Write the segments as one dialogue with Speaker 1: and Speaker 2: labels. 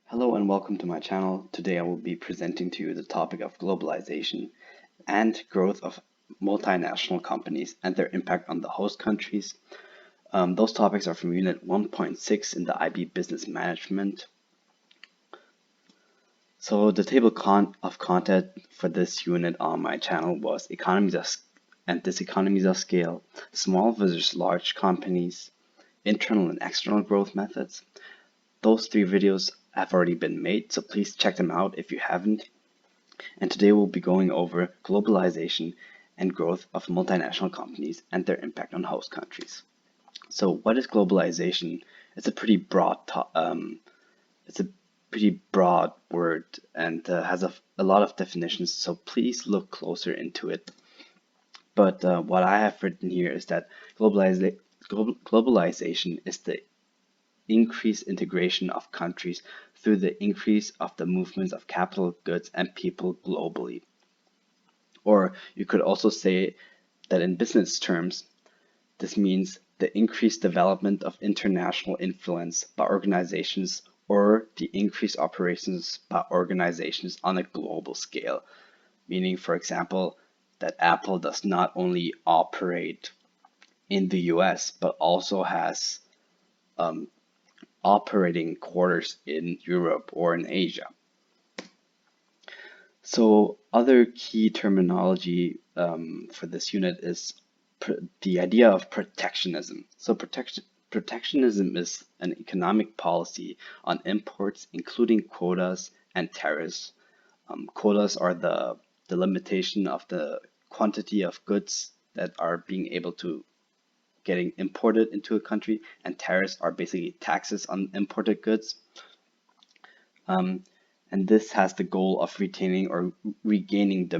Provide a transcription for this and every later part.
Speaker 1: Hello and welcome to my channel. Today I will be presenting to you the topic of globalization and growth of multinational companies and their impact on the host countries. Those topics are from Unit 1.6 in the IB Business Management. So the table of content for this unit on my channel was economies of and diseconomies of scale, small versus large companies, internal and external growth methods. Those three videos have already been made, so please check them out if you haven't. And today we'll be going over globalization and growth of multinational companies and their impact on host countries. So, what is globalization? It's a pretty broad, it's a pretty broad word and has a lot of definitions. So please look closer into it. But what I have written here is that globalization is the increased integration of countries through the increase of the movements of capital, goods, and people globally. Or you could also say that in business terms, this means the increased development of international influence by organizations or the increased operations by organizations on a global scale. Meaning, for example, that Apple does not only operate in the US, but also has operating quarters in Europe or in Asia. So other key terminology for this unit is the idea of protectionism. So protectionism is an economic policy on imports, including quotas and tariffs. Quotas are the limitation of the quantity of goods that are being able to getting imported into a country, and tariffs are basically taxes on imported goods. And this has the goal of retaining or regaining the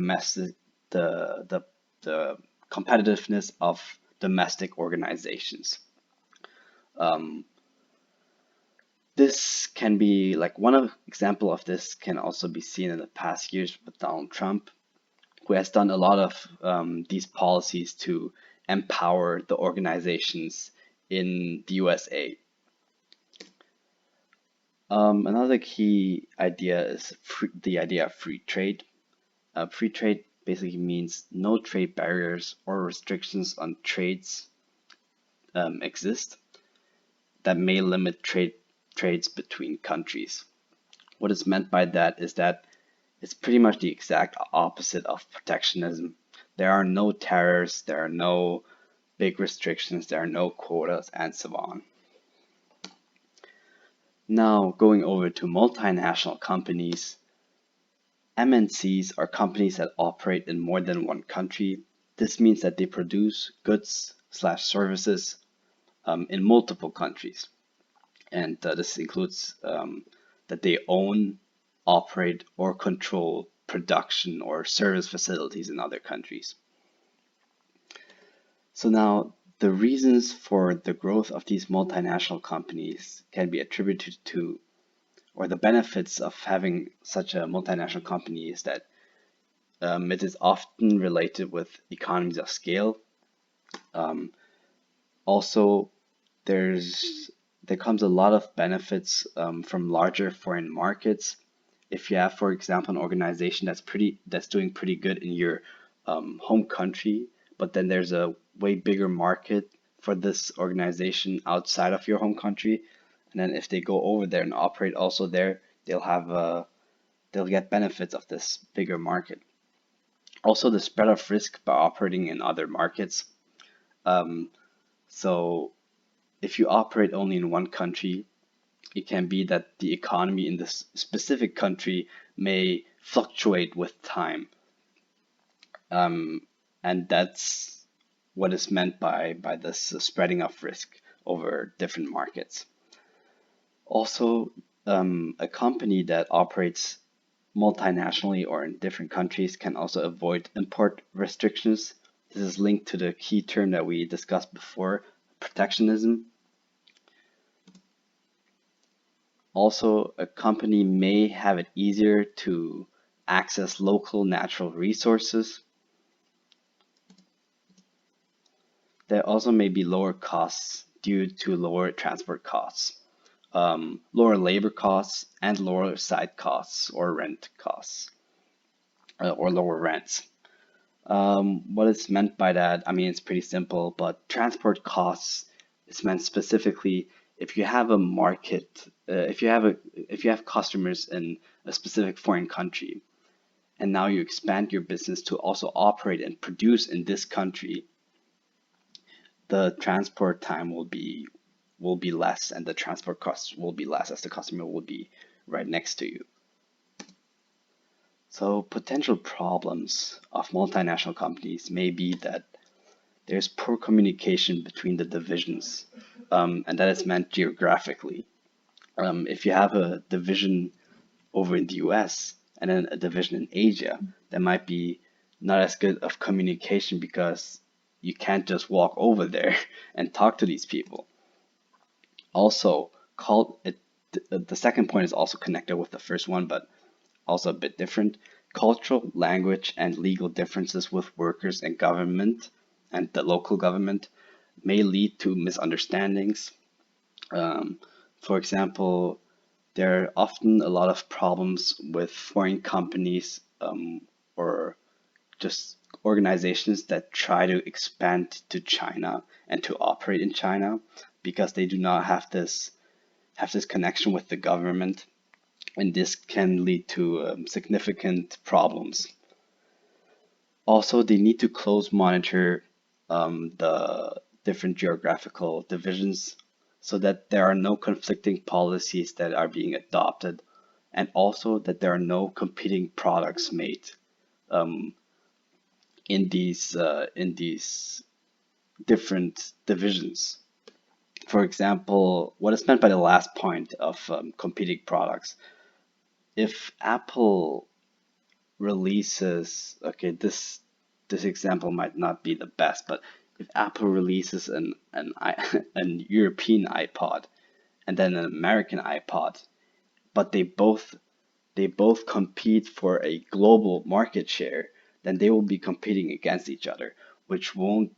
Speaker 1: competitiveness of domestic organizations. This can be like example of this can also be seen in the past years with Donald Trump, who has done a lot of these policies to empower the organizations in the USA. Another key idea is the idea of free trade. Free trade basically means no trade barriers or restrictions on trades exist that may limit trades between countries. What is meant by that is that it's pretty much the exact opposite of protectionism. There are no tariffs, there are no big restrictions, there are no quotas, and so on. Now, going over to multinational companies, MNCs are companies that operate in more than one country. This means that they produce goods/services in multiple countries. And this includes that they own, operate, or control production or service facilities in other countries. So now the reasons for the growth of these multinational companies can be attributed to, or the benefits of having such a multinational company is that it is often related with economies of scale. Also, there comes a lot of benefits from larger foreign markets. If you have, for example, an organization that's doing pretty good in your home country, but then there's a way bigger market for this organization outside of your home country, and then if they go over there and operate also there, they'll get benefits of this bigger market. Also, the spread of risk by operating in other markets. So if you operate only in one country, it can be that the economy in this specific country may fluctuate with time. And that's what is meant by this spreading of risk over different markets. Also, a company that operates multinationally or in different countries can also avoid import restrictions. This is linked to the key term that we discussed before, protectionism. Also, a company may have it easier to access local natural resources. There also may be lower costs due to lower transport costs. lower labor costs, and lower site costs or rent costs, or lower rents. What is meant by that? I mean, it's pretty simple, but transport costs is meant specifically if you have a market, if you have customers in a specific foreign country, and now you expand your business to also operate and produce in this country, the transport time will be less, and the transport costs will be less as the customer will be right next to you. So potential problems of multinational companies may be that there's poor communication between the divisions, and that is meant geographically. If you have a division over in the US and then a division in Asia, there might be not as good of communication because you can't just walk over there and talk to these people. Also, the second point is also connected with the first one, but also a bit different. Cultural, language, and legal differences with workers and government and the local government may lead to misunderstandings. Um, for example, there are often a lot of problems with foreign companies, or just organizations that try to expand to China and to operate in China because they do not have this connection with the government, and this can lead to significant problems. Also, they need to close monitor the different geographical divisions so that there are no conflicting policies that are being adopted, and also that there are no competing products made um, in these different divisions. For example, what is meant by the last point of competing products? If Apple releases, okay, this example might not be the best, but if Apple releases an European iPod and then an American iPod, but they both compete for a global market share, then they will be competing against each other, which won't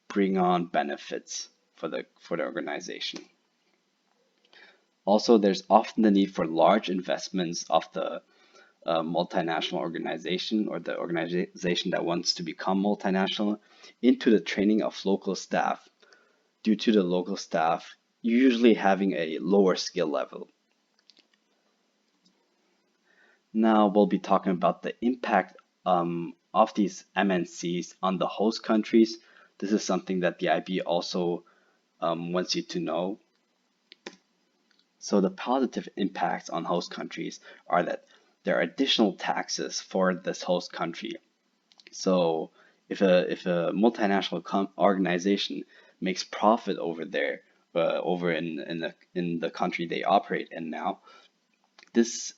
Speaker 1: bring on benefits for the organization. Also, there's often the need for large investments of the multinational organization or the organization that wants to become multinational into the training of local staff, due to the local staff usually having a lower skill level. Now we'll be talking about the impact of these MNCs on the host countries. This is something that the IB also wants you to know. So the positive impacts on host countries are that there are additional taxes for this host country. So if a multinational organization makes profit over there, over in the country they operate in now, this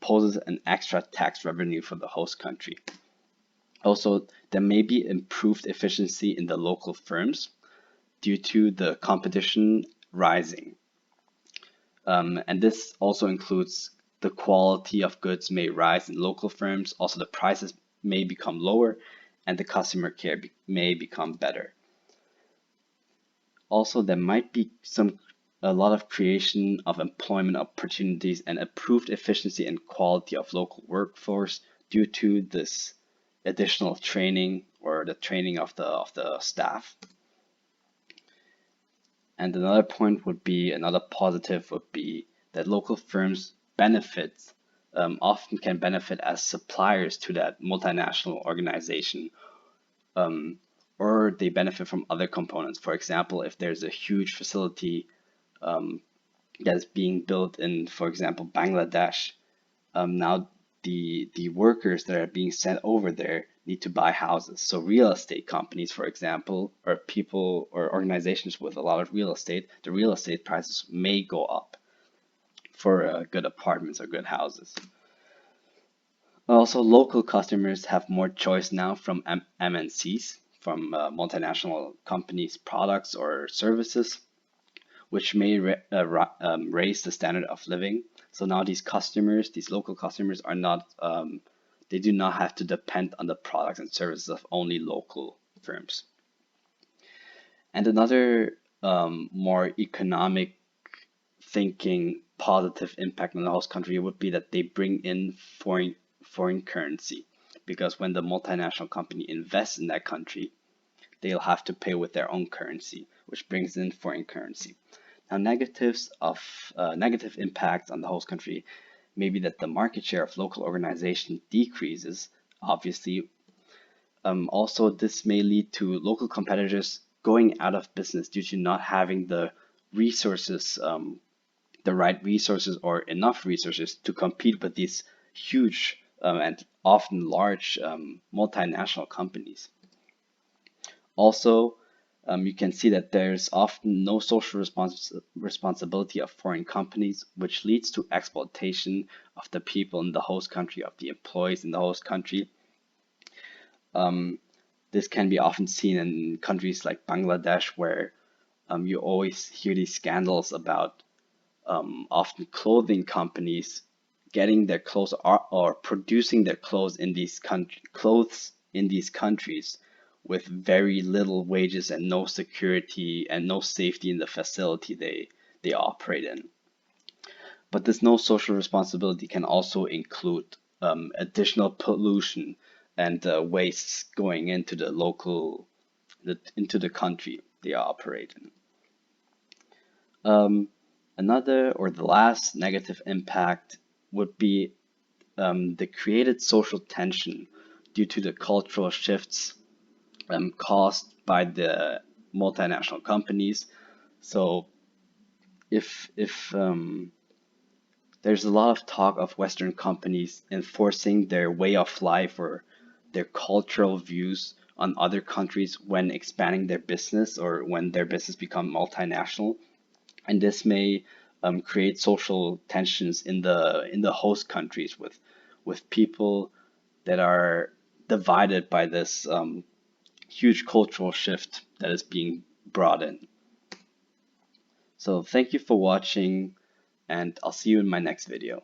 Speaker 1: poses an extra tax revenue for the host country. Also, there may be improved efficiency in the local firms due to the competition rising. And this also includes the quality of goods may rise in local firms. Also, the prices may become lower and the customer care may become better. Also, there might be a lot of creation of employment opportunities and improved efficiency and quality of local workforce due to this additional training or the training of the staff. And another positive would be that local firms often can benefit as suppliers to that multinational organization, or they benefit from other components. For example, if there's a huge facility that is being built in, for example, Bangladesh, now the workers that are being sent over there need to buy houses. So real estate companies, for example, or people or organizations with a lot of real estate, the real estate prices may go up for good apartments or good houses. Also, local customers have more choice now from MNCs, from multinational companies' products or services, which may raise the standard of living. So now these local customers are not, they do not have to depend on the products and services of only local firms. And another more economic thinking positive impact on the host country would be that they bring in foreign currency, because when the multinational company invests in that country, they'll have to pay with their own currency, which brings in foreign currency. Now, negative impacts on the host country may be that the market share of local organization decreases, obviously. Also, this may lead to local competitors going out of business due to not having resources, the right resources or enough resources to compete with these huge and often large multinational companies. Also, you can see that there's often no social responsibility of foreign companies, which leads to exploitation of the people in the host country, of the employees in the host country. This can be often seen in countries like Bangladesh, where you always hear these scandals about often clothing companies getting their clothes or producing their clothes in these countries with very little wages and no security and no safety in the facility they operate in. But this no social responsibility can also include additional pollution and wastes going into into the country they operate in. Another or the last negative impact would be the created social tension due to the cultural shifts caused by the multinational companies. So if there's a lot of talk of Western companies enforcing their way of life or their cultural views on other countries when expanding their business or when their business become multinational, and this may create social tensions in the host countries with people that are divided by this huge cultural shift that is being brought in. So thank you for watching, and I'll see you in my next video.